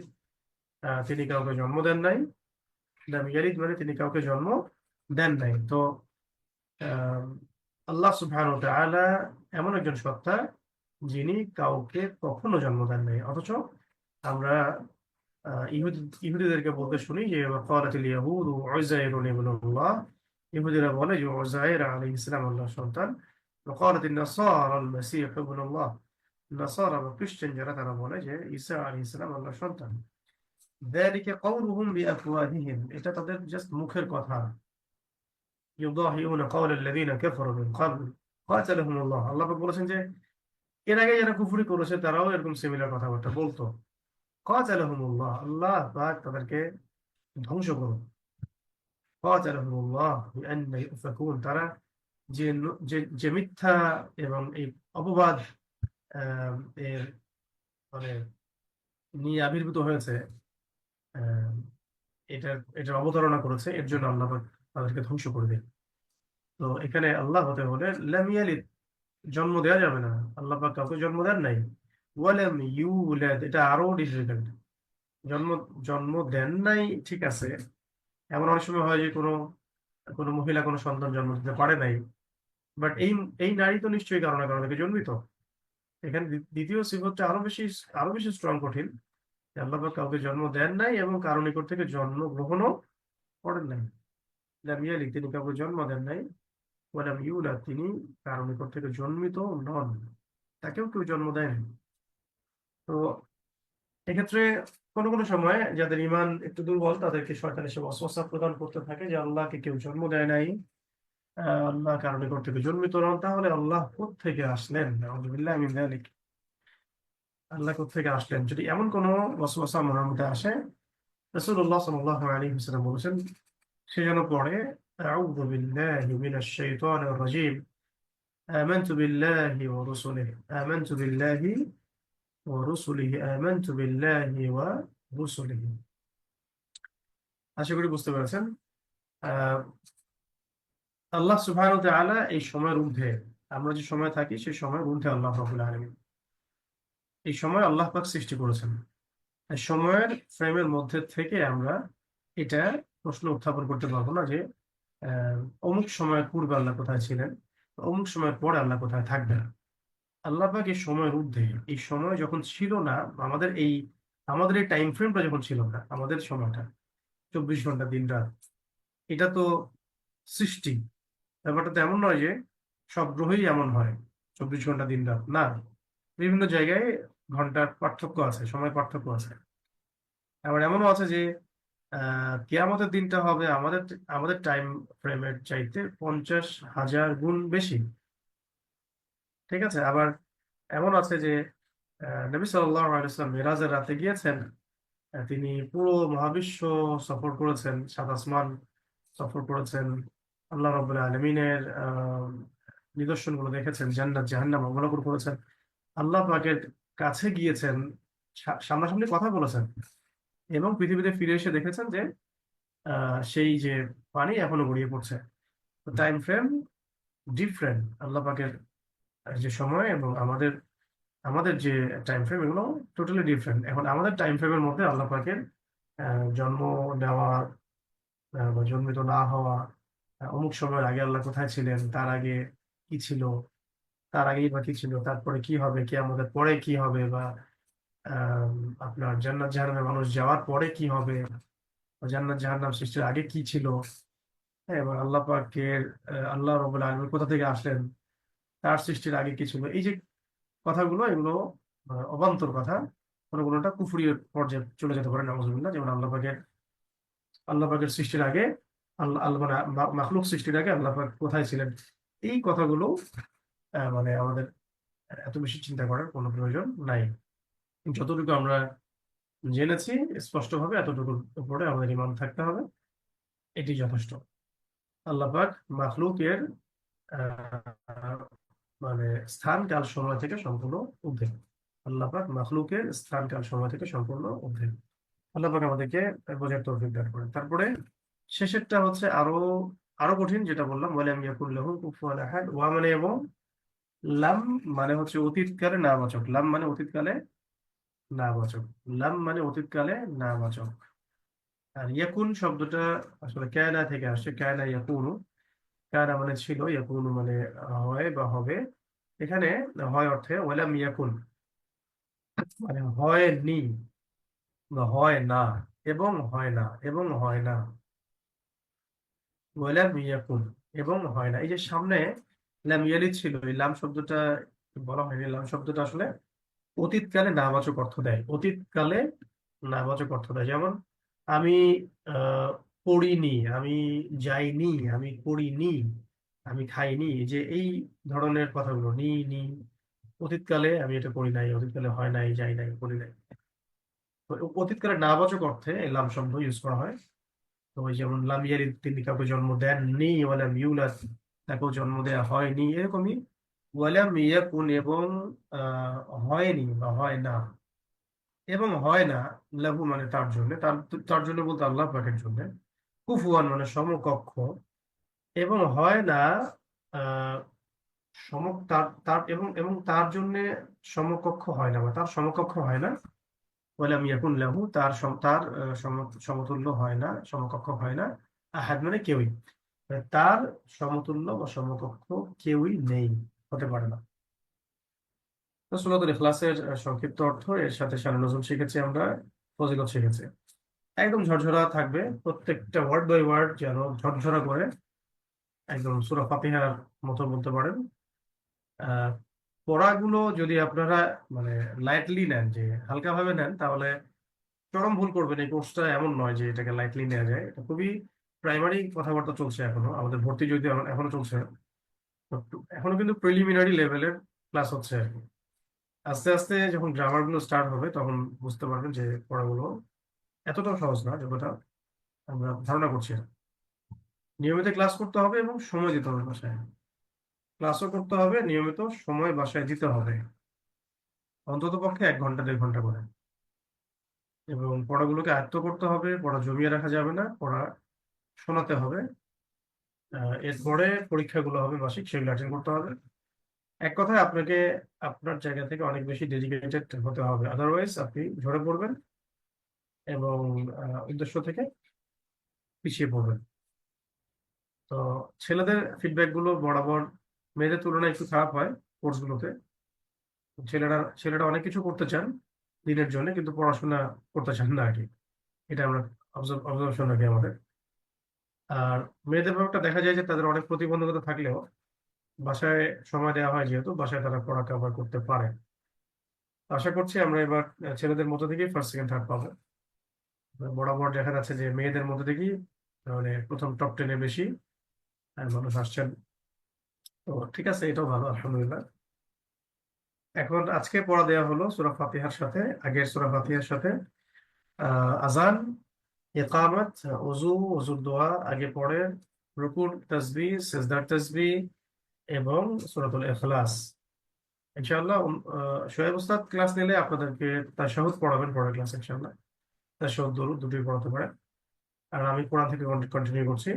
[SPEAKER 1] তিনি কাউকে জন্ম দেন নাই। লাম ইয়ালিদ মানে তিনি কাউকে জন্ম দেন নাই। তো আহ, আল্লাহ সুবহানাহু ওয়া তাআলা এমন একজন সত্তা যিনি কাউকে কখনো জন্ম দেন নাই, অথচ আমরা ইহুদিদেরকে বলতে শুনি যে ওয়াকালাতিল ইয়াহুদু উযায়রুন ইবনুল্লাহ, ইহুদিরা বলে যে উযায়র আলাইহিস সালাম আল্লাহর সন্তান। ওয়াকালাতিন নাসারা আল মাসীহ ইবনুল্লাহ, নাসারা বা খ্রিস্টান যারা, তারা বলে যে ঈসা আলাইহিস সালাম আল্লাহর সন্তান। যালিকা কাউলুহুম বিআফওয়াহিহিম, এটা তাদের জাস্ট মুখের কথা। ইউদাহিউনা কাওলাল্লাযীনা কাফারু মিন ক্বাবল কাতালাহুমুল্লাহ, আল্লাহ পাক বলেছেন যে এর আগে যারা কুফরি করেছে তারাও এরকম সিমিলার কথাবার্তা বলতো। কাতালাহুমুল্লাহ, আল্লাহ পাক তাদেরকে ধ্বংস করুন। কাতালাহুমুল্লাহ বিআন্না ইউফাকুন, তারা যে যে মিথ্যা এবং এই অপবাদ আহ, এর মানে নিয়ে আবির্ভূত হয়েছে, আহ, এটার অবতারণা করেছে, এর জন্য আল্লাহ পাক তাদেরকে ধ্বংস করে দেন। তো এখানে আল্লাহ হতে হলে লাম ইয়ালিদ, জন্ম দেওয়া যাবে না, আল্লাহ পাক কাউকে জন্ম দেন নাই। ওয়ালাম ইউলাদ, এটা আরো ডিফিকাল্ট। জন্ম জন্ম দেন নাই, ঠিক আছে। এমন অনেক সময় হয় যে কোনো কোনো মহিলা কোনো সন্তান জন্ম দিতে পারে নাই, বাট এই এই নারী তো নিশ্চয়ই কারো না কারো থেকে জন্মিত। এখানে দ্বিতীয় সিফতটা আরো বেশি স্ট্রং, কঠিন, যে আল্লাহ পাক কাউকে জন্ম দেন নাই এবং কারো নিকট থেকে জন্ম গ্রহণও করেন নাই। লাম ইয়ালিদ, তিনি কাউকে জন্ম দেন নাই। ওয়ালাম ইউলাদ, তিনি কারো নিকট থেকে জন্মিত নন, তাকেও কেউ জন্ম দেয়নি। তো এক্ষেত্রে কোনো কোনো সময় যাদের ঈমান একটু দুর্বল, তাদেরকে শয়তান এসে ওয়াসওয়াসা প্রদান করতে থাকে যে আল্লাহকে কেউ জন্ম দেয় নাই, আল্লাহ কারো নিকট থেকে জন্মিত নন, তাহলে আল্লাহ কোত্থেকে আসলেন? নাউযুবিল্লাহি মিন যালিক। আল্লাহ কোত্থেকে আসলেন, যদি এমন কোনো ওয়াসওয়াসা মনের মধ্যে আসে, রাসূলুল্লাহ সাল্লাল্লাহু আলাইহি ওয়াসাল্লাম বলেছেন সে যেন পড়ে আউযু বিল্লাহি মিনাশ শাইতানির রাজীম, আমানতু বিল্লাহি ওয়া রাসূলিহি, আমানতু বিল্লাহি ওয়া রাসূলিহি, আমানতু বিল্লাহি ওয়া রাসূলিহি। আশা করি বুঝতে পেরেছেন। আহ, আল্লাহ সুবহানাহু ওয়া তাআলা এই সময়ের ঊর্ধ্বে, আমরা যে সময় থাকি সেই সময়ের ঊর্ধ্বে আল্লাহ রাব্বুল আলামিন। এই সময় আল্লাহ পাক সৃষ্টি করেছেন। এই সময়ের ফ্রেমের মধ্যে থেকে আমরা এটা প্রশ্ন উত্থাপন করতে পারবো না যে আহ, অমুক সময়ের পূর্বে আল্লাহ কোথায় ছিলেন, অমুক সময়ের পরে আল্লাহ কোথায় থাকবেন। আল্লাহ পাক এই সময়ের ঊর্ধ্বে, এই সময় যখন ছিল না, আমাদের এই আমাদের এই টাইম ফ্রেমটা যখন ছিল না, আমাদের সময়টা 24 ঘন্টা দিন রাত, এটা তো সৃষ্টি। ব্যাপারটা তো এমন নয় যে সব গ্রহেই এমন হয় 24 ঘন্টা দিন রাত, না। বিভিন্ন জায়গায় ঘন্টার পার্থক্য আছে, সময় পার্থক্য আছে। আবার এমনও আছে যে কিয়ামতের দিনটা হবে আমাদের আমাদের টাইম ফ্রেমের চাইতে 50,000 গুণ বেশি। ঠিক আছে। আবার এমন আছে যে নবী সাল্লাল্লাহু আলাইহি ওয়াসাল্লাম মিরাজের রাতে গিয়েছেন, তিনি পুরো মহাবিশ্ব সফর করেছেন, সাত আসমান সফর করেছেন, আল্লাহ রাব্বুল আলামিনের নিদর্শনগুলো দেখেছেন, জান্নাত জাহান্নাম অবলোকন করেছেন, আল্লাহ পাকের কাছে গিয়েছেন, সামনাসামনি কথা বলেছেন, এবং পৃথিবীতে ফিরে এসে দেখেছেন যে সেই যে পানি এখনো গড়িয়ে পড়ছে। টাইম ফ্রেম ডিফারেন্ট, আল্লাহ পাকের যে সময় এবং আমাদের আমাদের যে টাইম ফ্রেম, এগুলো টোটালি ডিফারেন্ট। এখন আমাদের টাইম ফ্রেমের মধ্যে আল্লাহ পাকের জন্ম নেওয়া বা জন্মিত না হওয়া, অমুক সময়ের আগে আল্লাহ কোথায় ছিলেন, তার আগে কি ছিল, তার আগেই বা কি ছিল, তারপরে কি হবে, কি আমাদের পরে কি হবে, বা আহ, আপনার জান্নাত জাহান্নামে মানুষ যাওয়ার পরে কি হবে, বা জান্নাত জাহান্নাম সৃষ্টির আগে কি ছিল, হ্যাঁ, এবং আল্লাহ পাকের আল্লাহ রাব্বুল আলামিন কোথা থেকে আসলেন, তার সৃষ্টির আগে কি ছিল, এই যে কথাগুলো, এগুলো অবান্তর কথা। কোনো কোনোটা কুফরি পর্যায়ে চলে যেতে পারে, নাউজুবিল্লাহ। যেমন আল্লাহ পাকের সৃষ্টির আগে, আল্লাহ আল্লাহ মানে মাখলুক সৃষ্টির আগে আল্লাহ পাক কোথায় ছিলেন, এই কথাগুলো মানে আমাদের এত বেশি চিন্তা করার কোনো প্রয়োজন নাই। যতটুকু আমরা জেনেছি স্পষ্টভাবে, এতটুকুর উপরে আমাদের ঈমান থাকতে হবে, এটি যথেষ্ট। আল্লাহ পাক মাখলুকের আহ, মানে স্থান কাল সময় থেকে সম্পূর্ণ ঊর্ধ্বে। আল্লাহ পাক মাখলুকের স্থান কাল সময় থেকে সম্পূর্ণ ঊর্ধ্বে। আল্লাহ পাক আমাদেরকে বোঝার তৌফিক দান করেন। তারপরে শেষেরটা হচ্ছে আরো আরো কঠিন, যেটা বললাম, ওয়ালাম ইয়াকুল লাহু কুফুয়ান আহাদ। ওয়া মানে এবং, লাম মানে হচ্ছে অতীতকালে নাবাচক। লাম মানে অতীতকালে নাবাচক। লাম মানে অতীতকালে নাবাচক। আর ইয়াকুন শব্দটা আসলে কায়না থেকে আসে, কায়না ইয়াকুনু। কায়না মানে ছিল, ইয়াকুনু মানে হয় বা হবে। এখানে হয় অর্থে ওয়ালাম ইয়াকুন মানে হয়নি বা হয় না, এবং হয় না, এবং হয় না। ওয়ালাম ইয়াকুন এবং হয় না, এই যে সামনে লাম ইয়ালিদ ছিল, এই লাম শব্দটা বলা হয়নি। লাম শব্দটা আসলে অতীতকালে নাবাচক অর্থ দেয়। অতীতকালে নাবাচক অর্থ দেয়। যেমন আমি আহ পড়িনি, আমি যাইনি, আমি করিনি, আমি খাইনি, এই যে এই ধরনের কথাগুলো, নি নি, অতীতকালে আমি এটা করি নাই, অতীতকালে হয় নাই, যাই নাই, করি নাই। তো অতীতকালে নাবাচক অর্থে এই লাম শব্দ ইউজ করা হয়। তো ওই যেমন লাম ইয়ালিদ, তিনি কাউকে জন্ম দেননি। ওয়ালাম ইউলাদ, তাকেও জন্ম দেয়া হয়নি। এরকমই ওয়ালাম ইয়াকুন এবং হয়নি বা হয় না, এবং হয় না। লাহু মানে তার জন্য, তার তার জন্য বলতে আল্লাহ পাকের জন্য। কুফুয়ান মানে সমকক্ষ। এবং হয় না আহ তার তার এবং এবং তার জন্য সমকক্ষ হয় না, বা তার সমকক্ষ হয় না। ওয়ালাম ইয়াকুন লাহু, তার তার সমতুল্য হয় না, সমকক্ষ হয় না। আহাদ মানে কেউই, মানে তার সমতুল্য বা সমকক্ষ কেউই নেই, হতে পারে না। তো সূরাতুল ইখলাসের সংক্ষিপ্ত অর্থ, এর সাথে শানে নজুল শিখেছি আমরা, ফজিলত শিখেছি। একদম ঝরঝরা থাকবে, প্রত্যেকটা ওয়ার্ড বাই ওয়ার্ড যেন ঝরঝরা করে, একদম সূরা ফাতিহার মতো বলতে পারেন। আহ পড়াগুলো যদি আপনারা মানে লাইটলি নেন, যে হালকা ভাবে নেন, তাহলে চরম ভুল করবেন। এই কোর্সটা এমন নয় যে এটাকে লাইটলি নেওয়া যায়। এটা খুবই প্রাইমারি কথাবার্তা চলছে এখনো, আমাদের ভর্তি যদি এখনো চলছে। তো এখনো কিন্তু প্রিলিমিনারি লেভেলের ক্লাস হচ্ছে আর কি। আস্তে আস্তে যখন গ্রামার গুলো স্টার্ট হবে, তখন বুঝতে পারবেন যে পড়াগুলো এতটাও সহজ না যতটা আমরা ধারণা করছি। নিয়মিত ক্লাস করতে হবে এবং সময় দিতে হবে বাসায়। ক্লাসও করতে হবে নিয়মিত, সময় বাসায় দিতে হবে, অন্তত পক্ষে 1 ঘন্টা 1.5 ঘন্টা করে। এবং পড়াগুলোকে আয়ত্ত করতে হবে, পড়া জমিয়ে রাখা যাবে না, পড়া শোনাতে হবে। এরপরে পরীক্ষাগুলো হবে মাসিক, সেগুলো অ্যাটেন্ড করতে হবে। এক কথায় আপনাকে আপনার জায়গা থেকে অনেক বেশি ডেডিকেটেড হতে হবে, আদারওয়াইজ আপনি ঝরে পড়বেন এবং উদ্দেশ্য থেকে পিছিয়ে পড়বেন। তো ছেলেদের ফিডব্যাক গুলো বরাবর মেয়েদের তুলনায় একটু খারাপ হয় কোর্সগুলোতে। ছেলেরা অনেক কিছু করতে চান দিনের জন্য, কিন্তু পড়াশোনা করতে চান না আর কি। এটা আমরা অবজারভেশন রাখি আমাদের। আর মেয়েদের ব্যাপারটা দেখা যায় যে তাদের অনেক প্রতিবন্ধকতা থাকলেও বাসায় সময় দেওয়া হয়, যেহেতু বাসায় তারা পড়া কভার করতে পারে। আশা করছি আমরা এবার ছেলেদের মধ্যে থেকেই ফার্স্ট সেকেন্ড থার্ড পাবো। বরাবর দেখা যাচ্ছে যে মেয়েদের মধ্যে থেকেই মানে প্রথম টপ 10-এ বেশি মানুষ আসছেন। তো ঠিক আছে, এটাও ভালো, আলহামদুলিল্লাহ। এখন আজকে পড়া দেওয়া হলো সূরা ফাতিহার সাথে, আগের সূরা ফাতিহার সাথে আজান, ইকামত, ওযু, ওযুর দোয়া আগে পড়ে, রুকুর তাসবিহ, সিজদার তাসবিহ এবং সূরাতুল ইখলাস। ইনশাআল্লাহ শোয়েব উস্তাদ ক্লাস নিলে আপনাদেরকে তাশাহুদ পড়াবেন পরের ক্লাস ইনশাআল্লাহ। তাশাহুদ দুরূদ দুটোই পড়াতে পারেন। আর আমি কোরআন থেকে কন্টিনিউ করছি।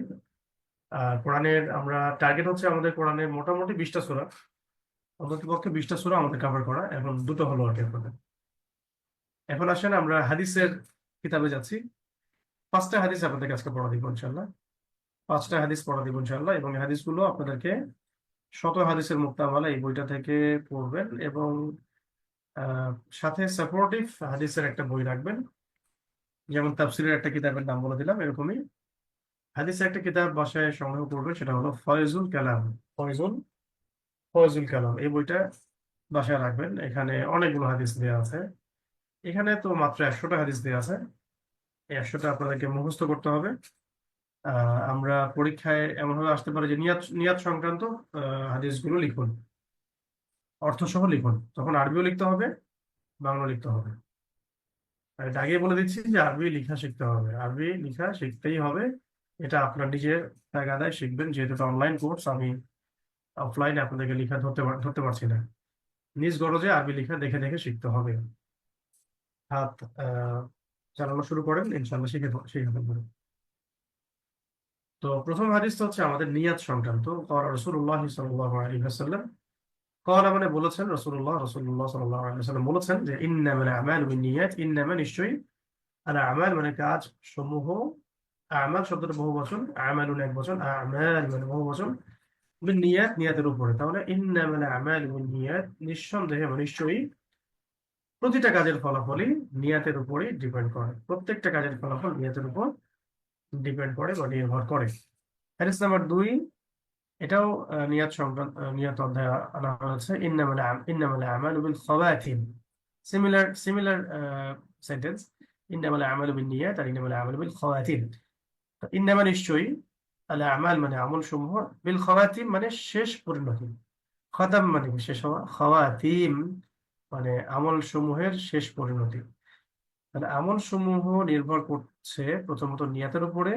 [SPEAKER 1] কোরআনের আমরা টার্গেট হচ্ছে আমাদের কোরআনের মোটামুটি 20টা সূরা, অন্তত পক্ষে 20টা সূরা আমাদের কভার করা। এখন দুটো হলো আর কি আপনাদের। এখন আসেন আমরা হাদিসের কিতাবে যাচ্ছি। 5টা হাদিস আপনাদের আজকে পড়া দিব ইনশাল্লাহ। 5টা হাদিস পড়া দিব ইনশাল্লাহ, এবং এই হাদিসগুলো আপনাদেরকে শত হাদিসের মুক্তামালা এই বইটা থেকে পড়বেন, এবং আহ, সাথে সাপোর্টিভ হাদিসের একটা বই রাখবেন। যেমন তাফসীরের একটা কিতাবের নাম বলে দিলাম, এরকমই হাদিসের একটা কিতাব বাসায় সংগ্রহ করবেন, সেটা হলো ফয়জুল কালাম। ফয়জুল ফয়জুল কালাম, এই বইটা বাসায় রাখবেন। এখানে অনেকগুলো হাদিস দেওয়া আছে। এখানে তো মাত্র 100টা হাদিস দেওয়া আছে। এই 100টা আপনাদেরকে মুখস্থ করতে হবে। আমরা পরীক্ষায় এমনভাবে আসতে পারে যে নিয়াত নিয়াত সংক্রান্ত হাদিসগুলো লিখুন, অর্থ সহ লিখুন। তখন আরবিও লিখতে হবে, বাংলা লিখতে হবে। আর এটা আগে বলে দিচ্ছি যে আরবি লেখা শিখতে হবে, আরবি লেখা শিখতেই হবে। এটা আপনার নিজের তাগাদায় শিখবেন, যেহেতু এটা অনলাইন কোর্স। আমি অফলাইনে আপনাদেরকে লেখা ধরতে পারছি না। নিজ গরজে আরবি লেখা দেখে দেখে শিখতে হবে। হাত চালানো শুরু করেন, ইনশাল্লাহ শিখে ফেলবেন। তো প্রথম হাদিসটা হচ্ছে আমাদের নিয়াত সংক্রান্ত। রাসূলুল্লাহ সাল্লাল্লাহু আলাইহি ওয়াসাল্লাম ক্বালা, মানে বলেছেন রাসূলুল্লাহ সাল্লাল্লাহু আলাইহি ওয়াসাল্লাম বলেছেন যে ইন্নামাল আমালু বিন্নিয়াত, ইন্নামা নিশ্চয়ই, আল আমাল মানে কাজ সমূহ, আমাল শব্দটা বহু বচন, আমালুন এক বচন, আমাল মানে বহু বচন, বিন্নিয়াত নিয়াতের উপরে। তাহলে ইন্নামাল আমালু বিন্নিয়াত, নিঃসন্দেহে বা নিশ্চয়ই প্রতিটা কাজের ফলাফলই নিয়াতের উপরেই ডিপেন্ড করে। প্রত্যেকটা কাজের ফলাফল নিয়াতের উপর ডিপেন্ড করে বা নির্ভর করে। হাদিস নাম্বার 2, এটাও নিয়াত সংক্রান্ত, নিয়াত অধ্যায়ে আনা হয়েছে। ইন্নামাল আমালু বিল খাওয়াতিম, সিমিলার সেন্টেন্স। ইন্নামাল আমালু বিন নিয়াত আর ইন্নামাল আমালু বিল খাওয়াতিম। তো ইন্নামা নিশ্চয়ই, আল আমাল মানে আমল সমূহ, বিল খাওয়াতিম মানে শেষ পরিণতি, খতম মানে শেষ হওয়া, খাওয়াতিম মানে আমল সমূহের শেষ পরিণতি। তাহলে আমল সমূহ নির্ভর করছে প্রথমত নিয়াতের উপরে,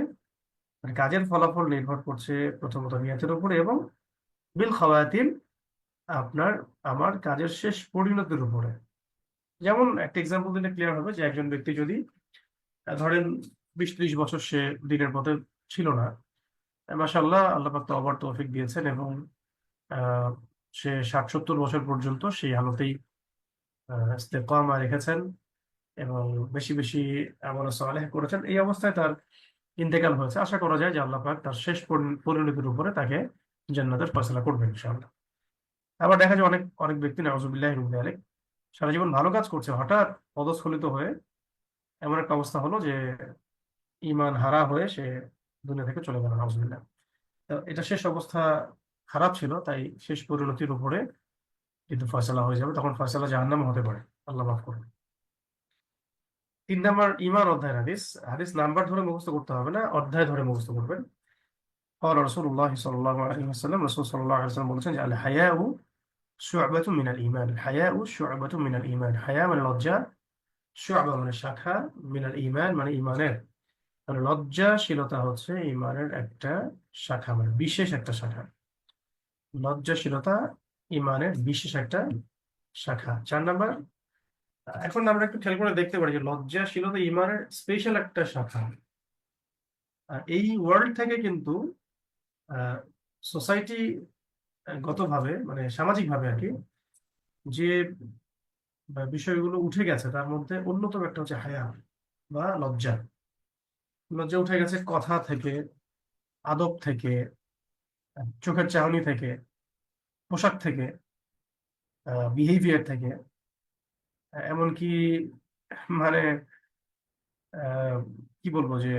[SPEAKER 1] মানে কাজের ফলাফল নির্ভর করছে প্রথমত নিয়াতের উপরে, এবং বিল খাওয়াতিম আপনার আমার কাজের শেষ পরিণতির উপরে। যেমন একটা এক্সাম্পল দিলে ক্লিয়ার হবে, যে একজন ব্যক্তি যদি ধরেন 20-30 বছর সে দিনের পথে ছিল না, মাশাআল্লাহ আল্লাহ পাক তওবার তৌফিক দিয়েছেন, এবং আহ, সে 60-70 বছর পর্যন্ত সেই হালতেই ইস্তেকামা রেখেছেন, এবং বেশি বেশি আমল সালেহ করেছেন। এই অবস্থায় তার ইন্তেকাল হয়েছে। আশা করা যায় যে আল্লাহ পাক তার শেষ পরিণতির উপরে তাকে জান্নাতের ফয়সালা করবেন ইনশাআল্লাহ। আবার দেখা যায় অনেক অনেক ব্যক্তি, নাউজুবিল্লাহি মিন যালিক, সারা জীবন ভালো কাজ করছে, হঠাৎ পদস্খলিত হয়ে এমন একটা অবস্থা হলো যে ঈমান হারা হয়ে সে দুনিয়া থেকে চলে গেল, নাউজুবিল্লাহ। তো এটা শেষ অবস্থা খারাপ ছিল, তাই শেষ পরিণতির উপরে কিন্তু ফয়সালা হয়ে যাবে, তখন ফয়সালা জাহান্নামে হতে পারে, আল্লাহ মাফ করুন। 3 নাম্বার ঈমান অধ্যায়ের হাদিস। হাদিস নাম্বার ধরে মুখস্থ করতে হবে না, অধ্যায় ধরে মুখস্থ করবেন। قال رسول الله صلى الله عليه وسلم, রাসূল সাল্লাল্লাহু আলাইহি ওয়াসাল্লাম বলেছেন যে আল হায়াউ শু'বাতুম মিনাল ঈমান, আল হায়াউ শু'বাতুম মিনাল ঈমান। হায়া মানে লজ্জা, শু'বা মানে শাখা, মিনাল ঈমান মানে ঈমানের। মানে লজ্জাশীলতা হচ্ছে ঈমানের একটা শাখা, মানে বিশেষ একটা শাখা। লজ্জাশীলতা ঈমানের বিশেষ একটা শাখা। 4 নাম্বার, এখন আমরা একটু খেয়াল করে দেখতে পারি যে লজ্জাশীলতা ঈমানের স্পেশাল একটা শাখা। আর এই ওয়ার্ল্ড থেকে কিন্তু সোসাইটি গতভাবে, মানে সামাজিক ভাবে আর কি, যে বিষয়গুলো উঠে গেছে তার মধ্যে অন্যতম একটা হচ্ছে হায়া বা লজ্জা। লজ্জা উঠে গেছে কথা থেকে, আদব থেকে, চোখের চাহনি থেকে, পোশাক থেকে, বিহেভিয়ার থেকে, এমনকি মানে আহ, কি বলবো যে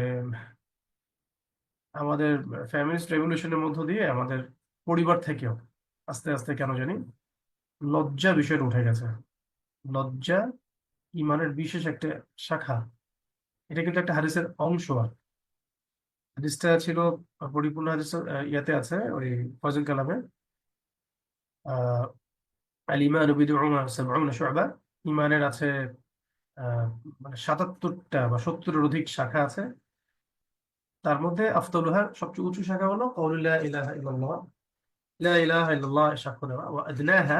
[SPEAKER 1] আমাদের ফ্যামিলিস্ট রেভলিউশনের মধ্য দিয়ে আমাদের পরিবার থেকেও আস্তে আস্তে কেন জানি লজ্জা বিষয়টা উঠে গেছে। লজ্জা ইমানের বিশেষ একটা শাখা। এটা কিন্তু একটা হাদিসের অংশ। আর হাদিসটা ছিল পরিপূর্ণ হাদিস ইয়াতে আছে, ওই ফয়জুল কালামে, আহ আল ঈমানু বিদ'উন ওয়া সাব'উনা শু'বা। ইমানের আছে আহ মানে 77টা বা 70-এর অধিক শাখা আছে। তার মধ্যে আফদালুহা, সবচেয়ে উঁচু শাখা হলো কাউলু লা ইলাহা ইল্লাল্লাহ, লা ইলাহা ইল্লাল্লাহ সাক্ষ্য দেওয়া। ওয়া আদনাহা,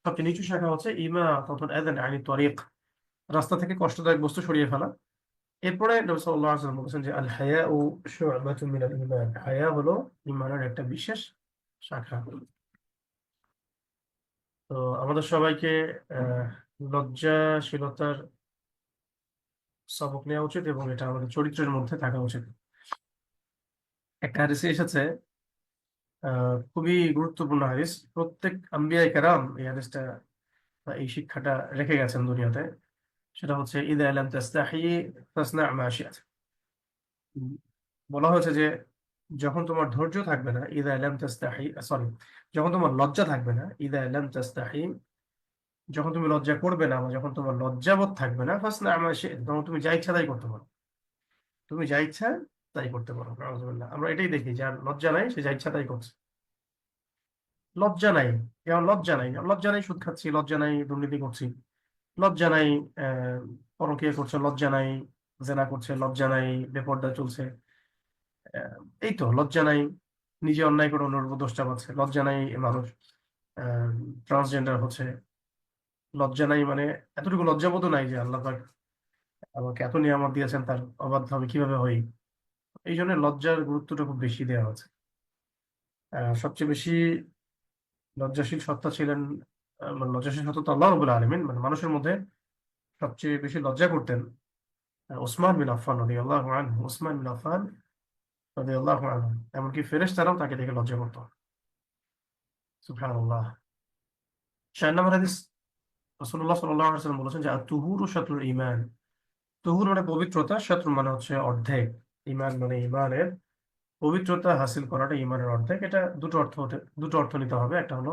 [SPEAKER 1] সবচেয়ে নিচু শাখা হচ্ছে ইমাতাতুল আযান আনি তরিক, রাস্তা থেকে কষ্টদায়ক বস্তু সরিয়ে ফেলা। এরপরে নবী সাল্লাল্লাহু আলাইহি ওয়াসাল্লাম বলেছেন যে আল হায়াউ শু'বাতুম মিনাল ঈমান, হায়া হলো ঈমানের একটা বিশেষ শাখা। তো আমাদের সবাইকে আহ লজ্জাশীলতার সবক নেওয়া উচিত, এবং এটা আমাদের চরিত্রের মধ্যে থাকা উচিত। একটা হাদিসে এসেছে, খুবই গুরুত্বপূর্ণ হাদিস, প্রত্যেক আম্বিয়ায়ে কেরাম এই হাদিসটা বা এই শিক্ষাটা রেখে গেছেন দুনিয়াতে। সেটা হচ্ছে ইদা লাম তাস্তাহি ফাসনা' মা শি'ত। বলা হয়েছে যে যখন তোমার ধৈর্য থাকবে না, ইদা লাম তাস্তাহি, সরি, যখন তোমার লজ্জা থাকবে না, ইদা লাম তাস্তাহি, যখন তুমি লজ্জা করবে না বা যখন তোমার লজ্জাবোধ থাকবে না, ফাসনা মা শি'তা, তখন তুমি যা ইচ্ছা তাই করতে পারো। তুমি যা ইচ্ছা তাই করতে পারো। নাউযুবিল্লাহ। আমরা এটাই দেখি, যার লজ্জা নাই সে যা ইচ্ছা তাই করছে। লজ্জা নাই, যেমন লজ্জা নাই সুদ খাচ্ছি, লজ্জা নাই দুর্নীতি করছি, লজ্জা নাই আহ পরকীয়া করছে, লজ্জা নাই জেনা করছে, লজ্জা নাই বেপর্দা চলছে, আহ, এই তো লজ্জা নাই নিজে অন্যায় করে অন্যের উপর দোষ চাপাচ্ছে, লজ্জা নাই মানুষ ট্রান্সজেন্ডার হচ্ছে, লজ্জা নাই মানে এতটুকু লজ্জাবোধও নাই যে আল্লাহ পাক আমাকে এত নিয়ামত দিয়েছেন, তার অবাধ্য আমি কিভাবে হই। এই জন্য লজ্জার গুরুত্বটা খুব বেশি দেওয়া আছে। সবচেয়ে বেশি লজ্জাশীল সত্তা ছিলেন, মানে লজ্জাশীল সত্তা তো আল্লাহ রাব্বুল আলামিন, মানে মানুষের মধ্যে সবচেয়ে বেশি লজ্জা করতেন ওসমান বিন আফফান রাদিয়াল্লাহু আনহু। ওসমান বিন আফফান রাদিয়াল্লাহু আনহু, এমনকি ফেরেশতারাও তাকে দেখে লজ্জা করতো। সুবহানাল্লাহ। 4 নম্বর হাদিস, রাসূলুল্লাহ সাল্লাল্লাহু আলাইহি ওয়াসাল্লাম বলেছেন যে আত-তুহুরু শাতরুল ঈমান। তুহুর মানে পবিত্রতা, শাতর মানে হচ্ছে অর্ধেক। ঈমান মানে ঈমানের পবিত্রতা হাসিল করাটা ঈমানের অর্ধেক। এটা দুটো অর্থ নিতে হবে। একটা হলো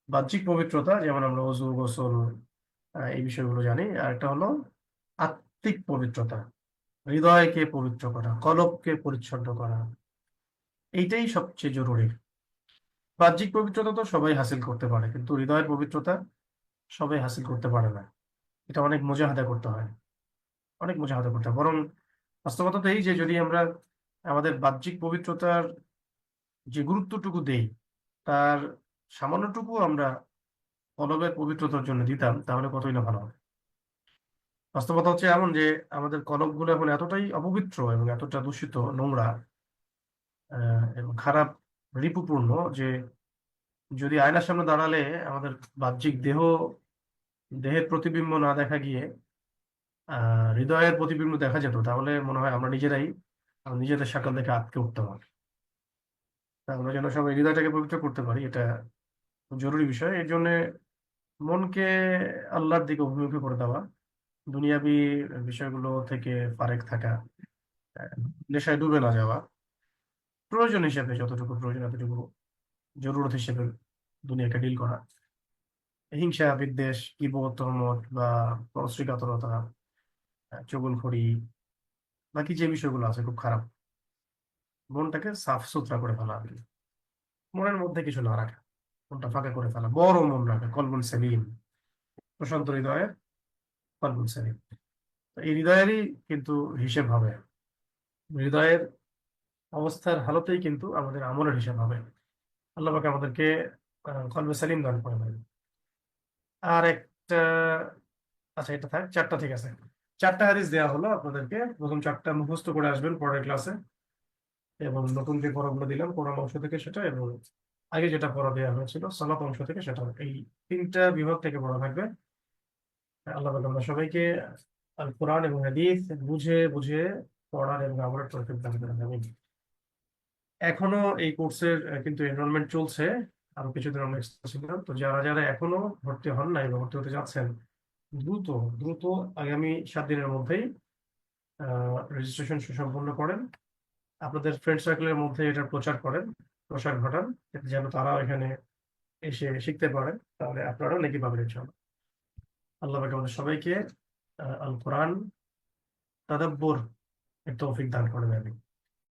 [SPEAKER 1] বাহ্যিক পবিত্রতা, যেমন আমরা ওযু গোসল এই বিষয়গুলো জানি। আর একটা হলো আত্মিক পবিত্রতা, হৃদয়কে পবিত্র করা, কলবকে পরিচ্ছন্ন করা। এইটাই সবচেয়ে জরুরি। বাহ্যিক পবিত্রতা তো সবাই হাসিল করতে পারে, কিন্তু হৃদয়ের পবিত্রতা সবাই হাসিল করতে পারে না। এটা অনেক মুজাহাদা করতে হয়, অনেক মুজাহাদা করতে হয়। বরং বাস্তবতা তো এই যে যদি আমরা আমাদের বাহ্যিক পবিত্রতার যে গুরুত্বটুকু দেই, তার সামান্যটুকু আমরা কলবের পবিত্রতার জন্য দিতাম, তাহলে কতই না ভালো হবে। বাস্তবতা হচ্ছে এমন যে আমাদের কলবগুলো এখন এতটাই অপবিত্র এবং এতটা দূষিত, নোংরা এবং খারাপ, রিপুপূর্ণ, যে যদি আয়নার সামনে দাঁড়ালে আমাদের বাহ্যিক দেহের প্রতিবিম্ব না দেখা গিয়ে হৃদয়ের প্রতিবিম্ব দেখা যেত, তাহলে মনে হয় আমরা নিজেরাই নিজেদের সাকল দেখে আটকে উঠতাম। তা আমরা যেন সবাই হৃদয়টাকে পবিত্র করতে পারি, এটা খুব জরুরি বিষয়। এর জন্য মনকে আল্লাহর দিকে অভিমুখী করে দেওয়া, দুনিয়াবি বিষয়গুলো থেকে ফারেক থাকা, আহ, নেশায় ডুবে না যাওয়া, প্রয়োজন হিসেবে যতটুকু প্রয়োজন এতটুকু জরুরত হিসেবে দুনিয়াকে ডিল করা। হিংসা বিদ্বেষ কিবত তহমত বা পরশ্রীকাতরতা, চুগলখড়ি, বাকি যে বিষয়গুলো আছে খুব খারাপ, মনটাকে সাফ সুতরা করে ফেলা আর কি। মনের মধ্যে কিছু না রাখা, মনটা ফাঁকা করে ফেলা, বড় মন রাখা, কলবুল সেলিম, প্রশান্ত হৃদয়ের কলবুল সেলিম। তো এই হৃদয়েরই কিন্তু হিসেব হবে, হৃদয়ের অবস্থার হালতেই কিন্তু আমাদের আমলের হিসাব হবে। আল্লাহ পাক আমাদেরকে কলবে সেলিম দান করে দেন। আর একটা, আচ্ছা এটা থাক, 4টা ঠিক আছে। 4টা হাদিস দেওয়া হলো আপনাদেরকে, প্রথম 4টা মুখস্থ করে আসবেন পরের ক্লাসে। এবং নতুন যে পড়াগুলো দিলাম কোরআন অংশ থেকে সেটা, এবং আগে যেটা পড়া দেওয়া হয়েছিল সালাত অংশ থেকে সেটা, এই 3টা বিভাগ থেকে পড়া থাকবে। আল্লাহ পাক আমরা সবাইকে আল কোরআন এবং হাদিস বুঝে বুঝে পড়ার এবং আমলের তৌফিক দান করেন। আমিন। এখনো এই কোর্সের কিন্তু এনরোলমেন্ট চলছে, আরো কিছুদিন আমরা extra ছিলাম। তো যারা যারা এখনো ভর্তি হন নাই বা ভর্তি হতে যাচ্ছেন, দ্রুত দ্রুত আগামী 7 দিনের মধ্যেই রেজিস্ট্রেশন সুসম্পন্ন করেন। আপনাদের ফ্রেন্ড সার্কেলের মধ্যে এটা প্রচার করেন, প্রসার ঘটান, যাতে যেন তারাও এখানে এসে শিখতে পারেন, তাহলে আপনারাও নাকি পাবেন ইনশাআল্লাহ। আল্লাহ পাক আমাদের সবাইকে আল কোরআন তাদাব্বুর এর তৌফিক দান করেন। আমিন।